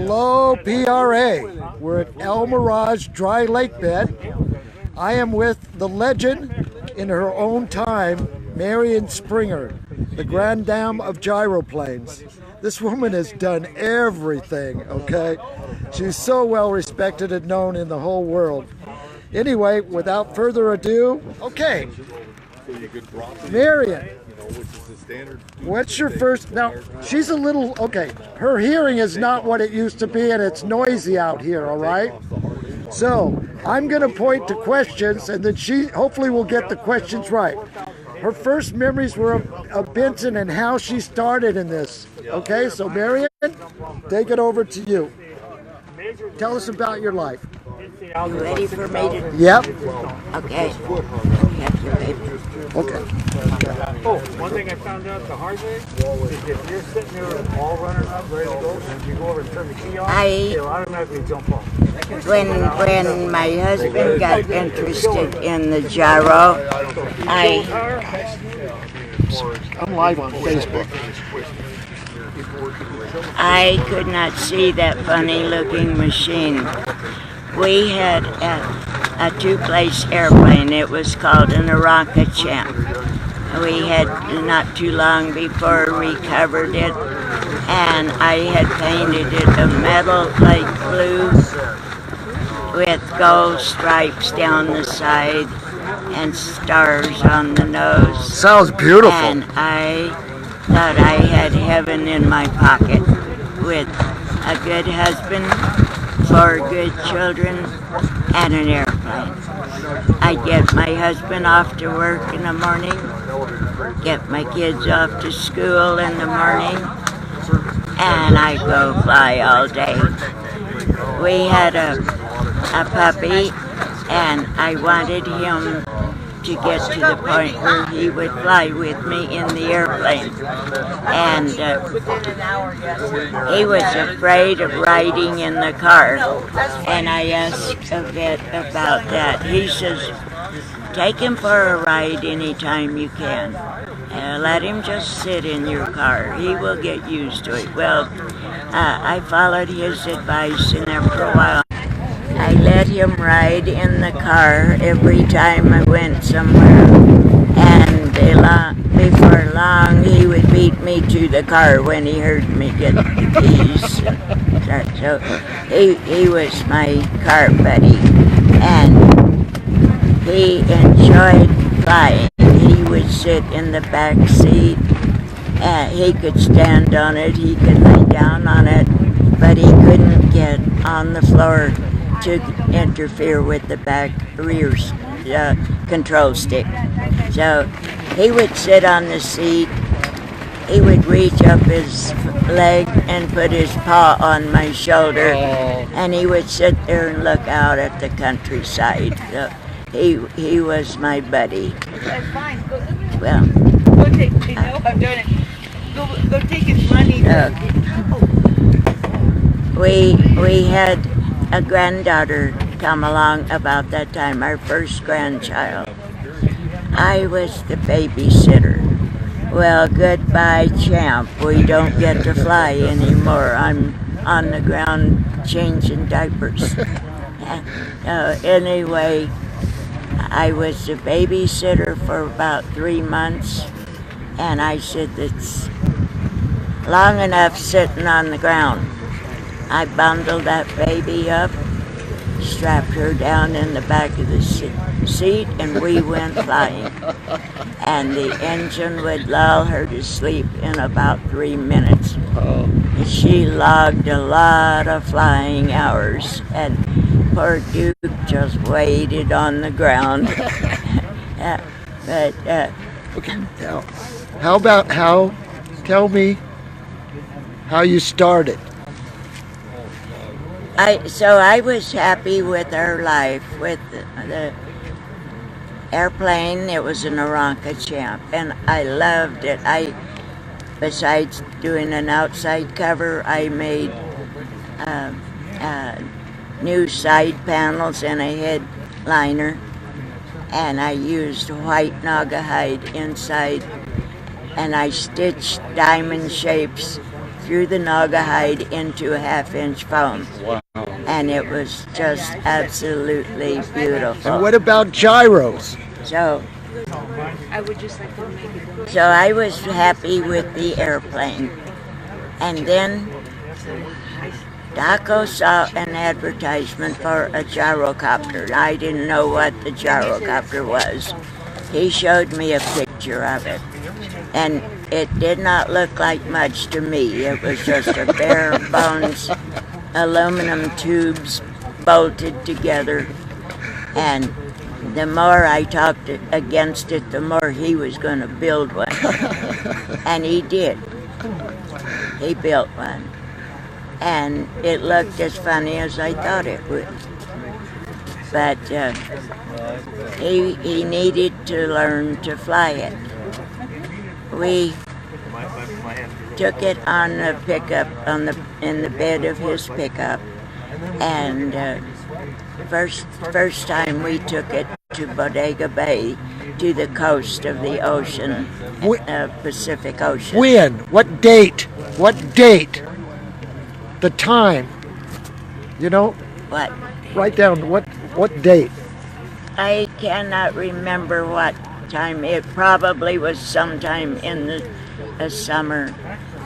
Hello, PRA. We're at El Mirage Dry Lake bed. I am with the legend in her own time, Marion Springer, the grand dame of gyroplanes. This woman has done everything, okay? She's so well respected and known in the whole world. Anyway, without further ado, okay, Marion, what's your first, now she's a little, okay, her hearing is not what it used to be and it's noisy out here, all right? So I'm gonna point to questions and then she hopefully will get the questions right. Her first memories were of Benton and how she started in this. Okay, so Marion, take it over to you. Tell us about your life. You ready for me to? Yep. Okay. Have your paper. Okay. Oh, one thing I found out the hard way is if you're sitting there with the ball running up, ready to go, and you go over and turn the key off, it'll automatically jump off. When my husband got interested in the gyro, I'm live on Facebook. I could not see that funny-looking machine. We had a two-place airplane. It was called an Aranca Champ. We had not too long before recovered it, and I had painted it a metal like blue with gold stripes down the side and stars on the nose. Sounds beautiful. And I thought I had heaven in my pocket with a good husband, 4 good children, and an airplane. I'd get my husband off to work in the morning, get my kids off to school in the morning, and I'd go fly all day. We had a puppy, and I wanted him to get to the point where he would fly with me in the airplane. And he was afraid of riding in the car. And I asked a vet about that. He says, take him for a ride anytime you can. Let him just sit in your car. He will get used to it. Well, I followed his advice, and after a while, I let him ride in the car every time I went somewhere, and before long he would beat me to the car when he heard me get the keys. So he was my car buddy, and he enjoyed flying. He would sit in the back seat, and he could stand on it, he could lay down on it, but he couldn't get on the floor to interfere with the back rear control stick. So he would sit on the seat, he would reach up his leg and put his paw on my shoulder, and he would sit there and look out at the countryside. So he was my buddy. That's fine. Well, Go take, you know, I've done it. Go take his money. We had a granddaughter come along about that time, our first grandchild. I was the babysitter. Well, goodbye, Champ. We don't get to fly anymore. I'm on the ground changing diapers. Anyway, I was the babysitter for about 3 months, and I said, it's long enough sitting on the ground. I bundled that baby up, strapped her down in the back of the seat, and we went flying. And the engine would lull her to sleep in about 3 minutes. She logged a lot of flying hours, and poor Duke just waited on the ground. Okay, now, tell me how you started. So I was happy with our life, with the airplane. It was an Aranca Champ, and I loved it. Besides doing an outside cover, I made new side panels and a headliner, and I used white naga hide inside, and I stitched diamond shapes threw the naugahyde into a half-inch foam. Wow. And it was just absolutely beautiful. And what about gyros? So I would just like to make it. So I was happy with the airplane. And then Daco saw an advertisement for a gyrocopter. I didn't know what the gyrocopter was. He showed me a picture of it. And it did not look like much to me. It was just a bare bones aluminum tubes bolted together. And the more I talked against it, the more he was going to build one. And he did. He built one. And it looked as funny as I thought it would. But he needed to learn to fly it. We took it on a pickup in the bed of his pickup, and first time we took it to Bodega Bay, to the coast of the ocean, Pacific Ocean. When? What date? What date? The time? You know? What? Write down what date. I cannot remember what time. It probably was sometime in the summer.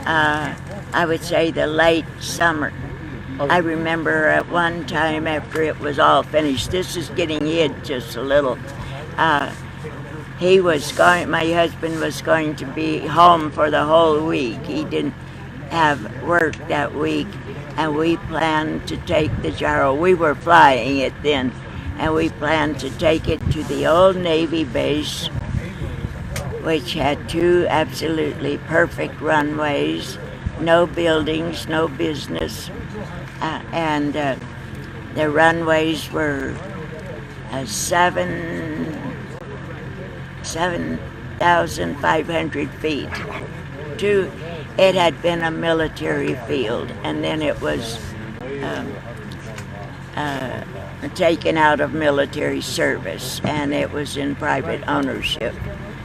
I would say the late summer. I remember at one time after it was all finished, this is getting hid just a little, my husband was going to be home for the whole week. He didn't have work that week, and we planned to take the gyro. We were flying it then, and we planned to take it to the old Navy base, which had two absolutely perfect runways, no buildings, no business, and the runways were 7,500 feet. It had been a military field, and then it was taken out of military service, and it was in private ownership.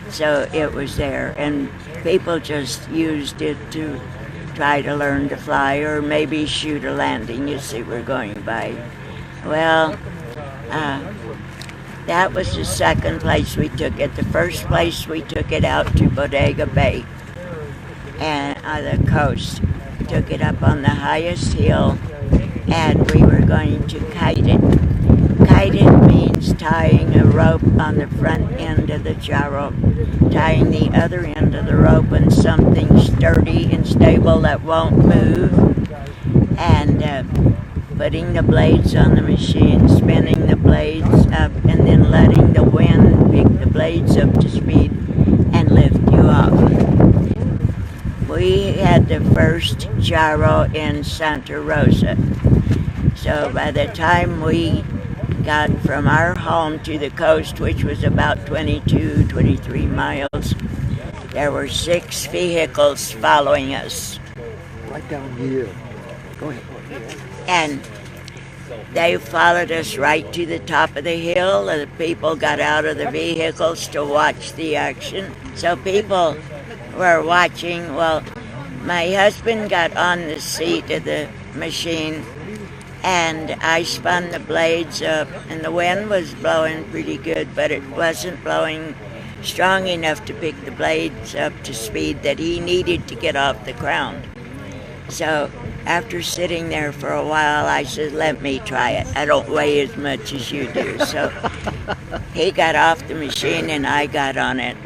So it was there, and people just used it to try to learn to fly, or maybe shoot a landing as they were going by. Well, that was the second place we took it. The first place we took it out to Bodega Bay, and on the coast. Took it up on the highest hill, and we were going to kite it. Kite it means tying a rope on the front end of the gyro, tying the other end of the rope on something sturdy and stable that won't move, and putting the blades on the machine, spinning the blades up, and then letting the wind pick the blades up to speed and lift you off. We had the first gyro in Santa Rosa. So by the time we got from our home to the coast, which was about 23 miles, there were 6 vehicles following us. Right down here. Go ahead. And they followed us right to the top of the hill. The people got out of the vehicles to watch the action. So people were watching. Well, my husband got on the seat of the machine, and I spun the blades up, and the wind was blowing pretty good, but it wasn't blowing strong enough to pick the blades up to speed that he needed to get off the ground. So after sitting there for a while, I said, let me try it. I don't weigh as much as you do. So he got off the machine and I got on it.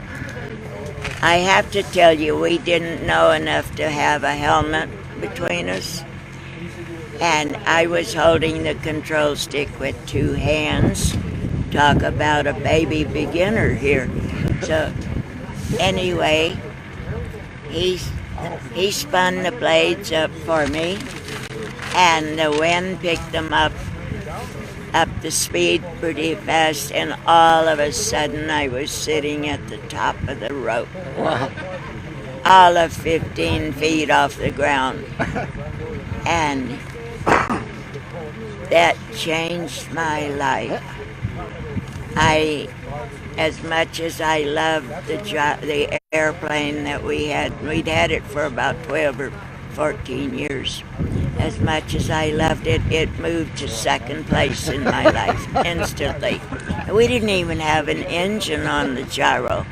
I have to tell you, we didn't know enough to have a helmet between us. And I was holding the control stick with 2 hands. Talk about a baby beginner here. So anyway, he spun the blades up for me, and the wind picked them up the speed pretty fast, and all of a sudden I was sitting at the top of the rope. Wow. All of 15 feet off the ground. And that changed my life. As much as I loved the airplane that we'd had it for about 12 or 14 years. As much as I loved it, it moved to second place in my life instantly. We didn't even have an engine on the gyro.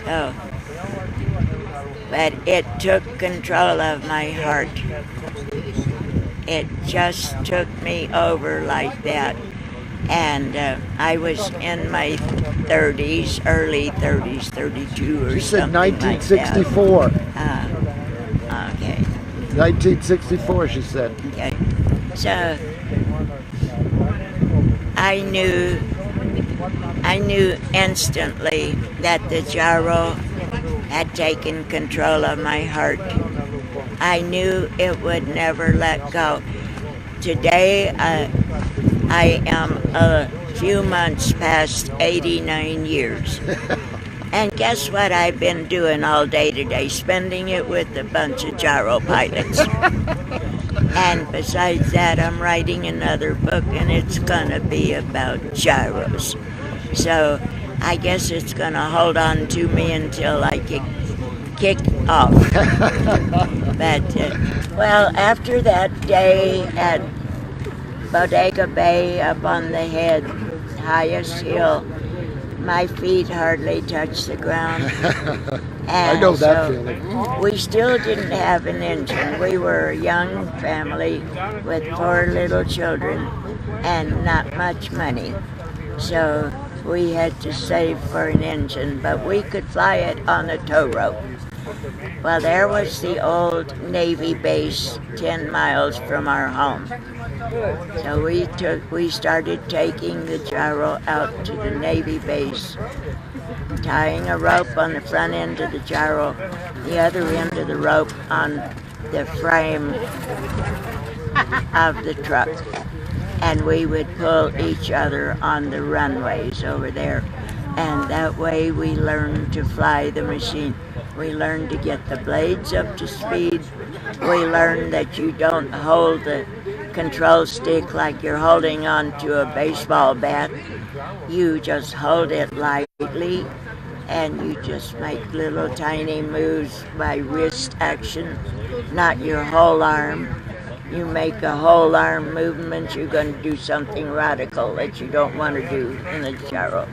Oh. But it took control of my heart. It just took me over like that. And I was in my 30s, early 30s, 32 or she said something 1964. like that. Okay. 1964, she said. Okay. So I knew instantly that the gyro had taken control of my heart. I knew it would never let go. Today, I am a few months past 89 years. And guess what I've been doing all day today? Spending it with a bunch of gyro pilots. And besides that, I'm writing another book, and it's going to be about gyros. So I guess it's going to hold on to me until I get kicked off. But, well, after that day at Bodega Bay up on the head, highest hill, my feet hardly touched the ground. And I know that feeling. We still didn't have an engine. We were a young family with 4 little children and not much money. So we had to save for an engine, but we could fly it on a tow rope. Well, there was the old Navy base 10 miles from our home. So we started taking the gyro out to the Navy base, tying a rope on the front end of the gyro, the other end of the rope on the frame of the truck. And we would pull each other on the runways over there. And that way we learned to fly the machine. We learned to get the blades up to speed. We learned that you don't hold the control stick like you're holding on to a baseball bat. You just hold it lightly, and you just make little tiny moves by wrist action, not your whole arm. You make a whole arm movement, you're going to do something radical that you don't want to do in the gyro.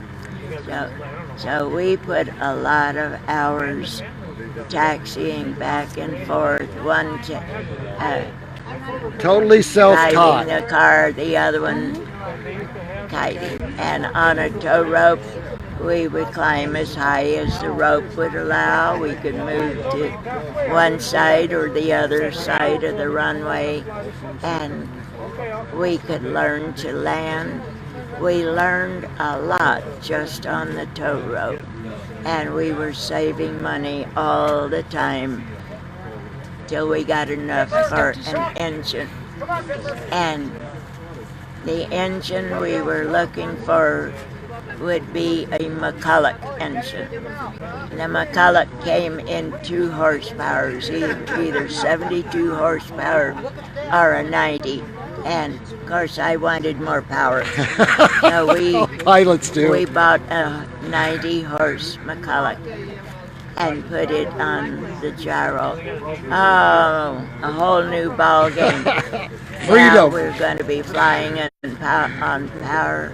So we put a lot of hours taxiing back and forth, one totally self-taught. driving the car, the other one kiting. And on a tow rope, we would climb as high as the rope would allow. We could move to one side or the other side of the runway, and we could learn to land. We learned a lot just on the tow rope, and we were saving money all the time till we got enough for an engine. And the engine we were looking for would be a McCulloch engine. The McCulloch came in 2 horsepowers, either 72 horsepower or a 90. And of course I wanted more power. So pilots do. We bought a 90 horse McCulloch and put it on the gyro. Oh, a whole new ball game. Freedom. Now we're going to be flying on power.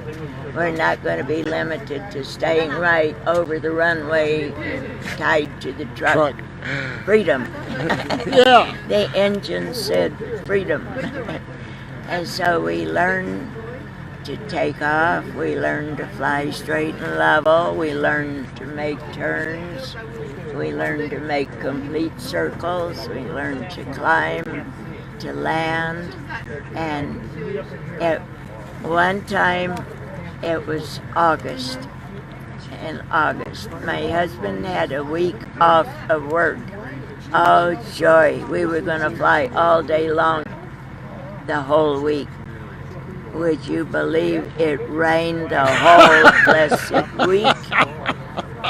We're not going to be limited to staying right over the runway tied to the truck. Freedom. Yeah. The engine said freedom. And so we learned to take off. We learned to fly straight and level. We learned to make turns. We learned to make complete circles. We learned to climb, to land. And at one time, it was August. In August, my husband had a week off of work. Oh, joy. We were going to fly all day long, the whole week. Would you believe it rained the whole blessed week?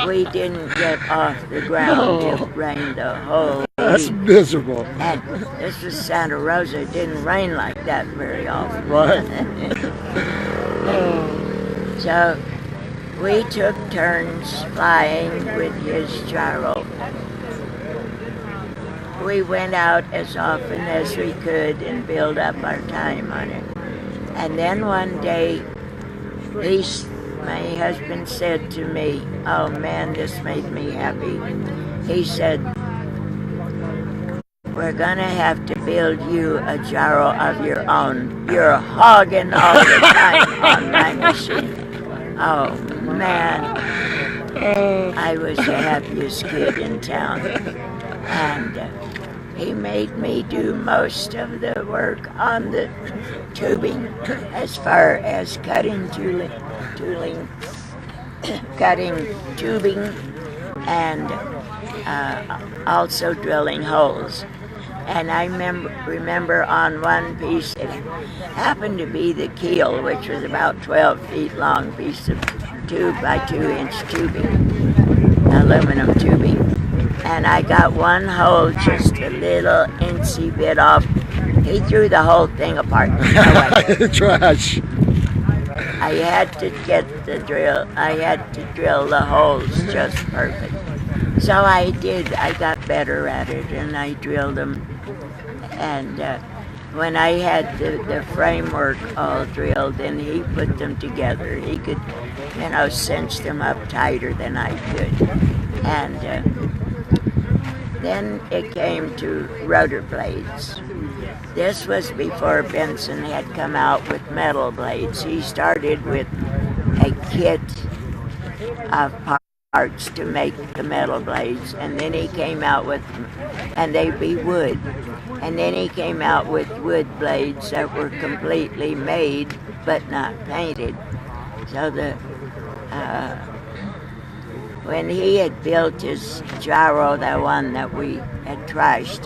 We didn't get off the ground. It rained the whole week. That's miserable. And this was Santa Rosa. It didn't rain like that very often. Right. So we took turns flying with his gyro. we went out as often as we could and build up our time on it. And then one day, my husband said to me, oh man, this made me happy. He said, we're gonna have to build you a gyro of your own. You're hogging all the time on my machine. Oh man, I was the happiest kid in town. And he made me do most of the work on the tubing, as far as cutting tubing, and also drilling holes. And I remember on one piece, it happened to be the keel, which was about 12 feet long piece of 2 by 2 inch tubing, aluminum tubing. And I got one hole just a little incy bit off. He threw the whole thing apart. Trash. I had to drill the holes just perfect. So I did. I got better at it, and I drilled them. And when I had the framework all drilled, and he put them together, he could, cinch them up tighter than I could. And then it came to rotor blades. This was before Benson had come out with metal blades. He started with a kit of parts to make the metal blades, and then he came out with, and they'd be wood. And then he came out with wood blades that were completely made but not painted. So when he had built his gyro, the one that we had trashed,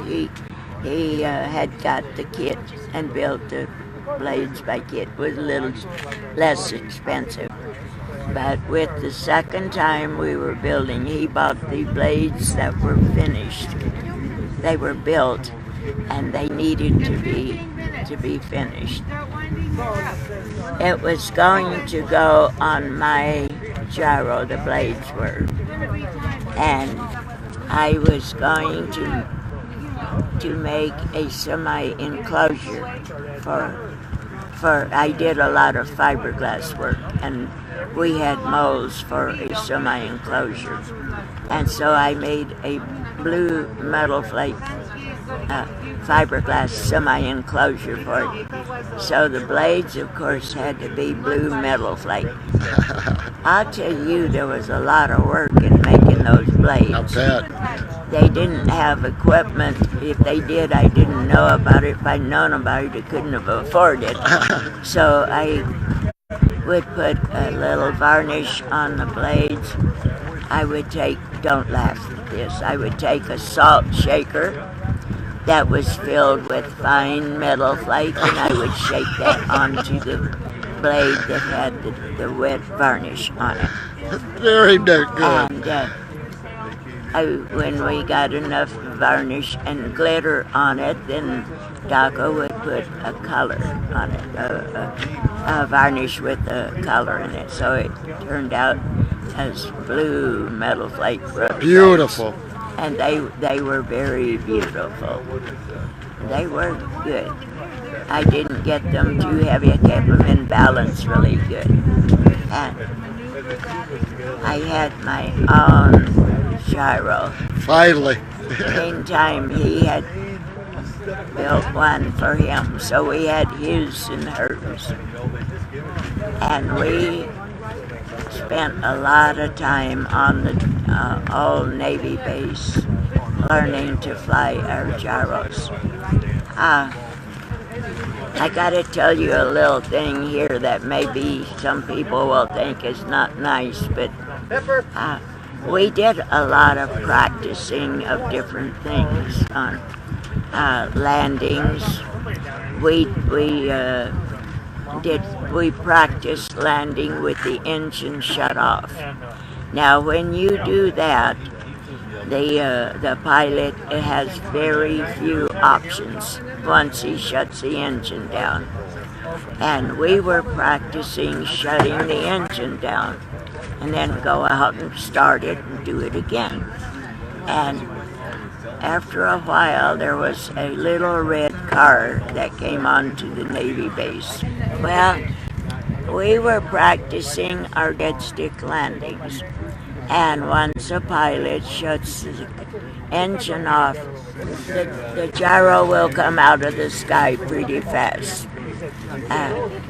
he had got the kit and built the blades by kit. It was a little less expensive. But with the second time we were building, he bought the blades that were finished. They were built, and they needed to be finished. It was going to go on my gyro, the blades were, and I was going to make a semi-enclosure for I did a lot of fiberglass work, and we had molds for a semi-enclosure. And so I made a blue metal flake fiberglass semi-enclosure for it. So the blades, of course, had to be blue metal flake. I'll tell you, there was a lot of work in making those blades. I bet. They didn't have equipment. If they did, I didn't know about it. If I'd known about it, I couldn't have afforded it. So I would put a little varnish on the blades. I would take, don't laugh at this, I would take a salt shaker that was filled with fine metal flake, and I would shake that onto the blade that had the wet varnish on it. Very good. And when we got enough varnish and glitter on it, then Daco would put a color on it, a varnish with a color in it. So it turned out as blue metal flake rubber. Beautiful. And they were very beautiful. They were good. I didn't get them too heavy. I kept them in balance really good. And I had my own gyro. Finally. Meantime, he had built one for him, so we had his and hers. And we spent a lot of time on the old Navy base learning to fly our gyros. I gotta tell you a little thing here that maybe some people will think is not nice, but we did a lot of practicing of different things on landings. We practiced landing with the engine shut off. Now, when you do that, the pilot has very few options once he shuts the engine down. And we were practicing shutting the engine down, and then go out and start it and do it again. And after a while, there was a little red car that came onto the Navy base. Well, we were practicing our dead stick landings, and once a pilot shuts the engine off, the gyro will come out of the sky pretty fast.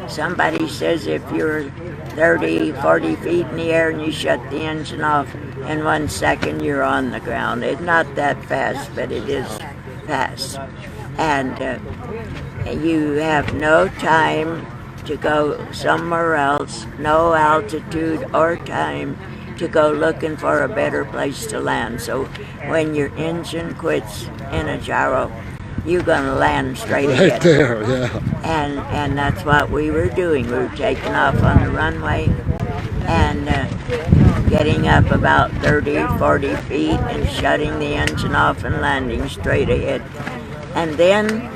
Somebody says if you're 30, 40 feet in the air and you shut the engine off, in 1 second you're on the ground. It's not that fast, but it is fast. And you have no time to go somewhere else, no altitude or time to go looking for a better place to land. So when your engine quits in a gyro, you're going to land straight ahead. Right there, yeah. And that's what we were doing. We were taking off on the runway and getting up about 30, 40 feet and shutting the engine off and landing straight ahead. And then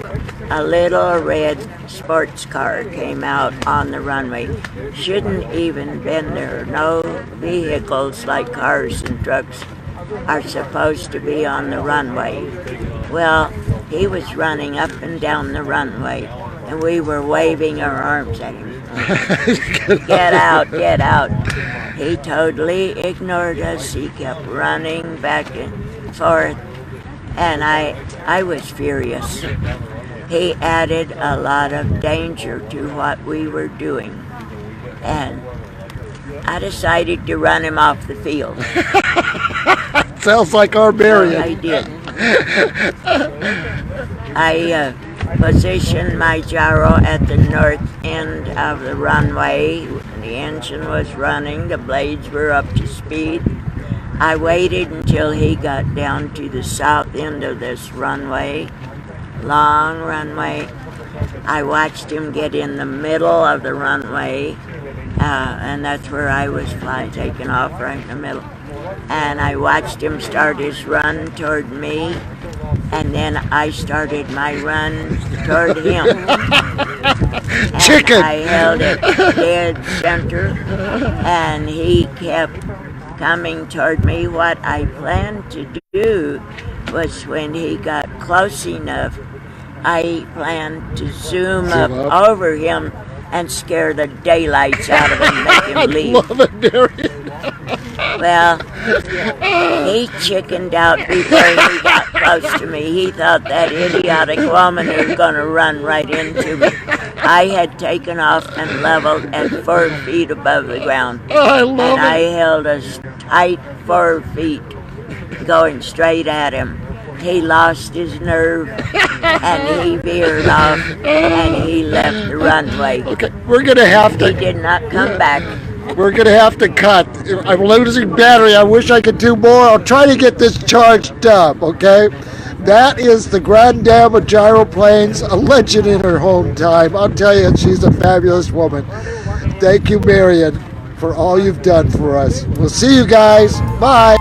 a little red sports car came out on the runway. Shouldn't even been there. No vehicles like cars and trucks are supposed to be on the runway. Well, he was running up and down the runway, and we were waving our arms at him. Get out, get out. He totally ignored us. He kept running back and forth, and I was furious. He added a lot of danger to what we were doing, and I decided to run him off the field. Sounds like our Marion. So I did. I positioned my gyro at the north end of the runway. The engine was running, the blades were up to speed. I waited until he got down to the south end of this runway, long runway. I watched him get in the middle of the runway, and that's where I was taking off, right in the middle. And I watched him start his run toward me, and then I started my run toward him. And Chicken! I held it dead center, and he kept coming toward me. What I planned to do was when he got close enough, I planned to zoom up over him and scare the daylights out of him, make him leave. I love it, Marion. Well, he chickened out before he got close to me. He thought that idiotic woman was going to run right into me. I had taken off and leveled at 4 feet above the ground. I love and it. I held a tight 4 feet going straight at him. He lost his nerve, and he veered off, and he left the runway. Okay, we're going to have to... He did not come back. We're going to have to cut. I'm losing battery. I wish I could do more. I'll try to get this charged up, okay? That is the Grand Dame of gyroplanes, a legend in her home time. I'll tell you, she's a fabulous woman. Thank you, Marion, for all you've done for us. We'll see you guys. Bye.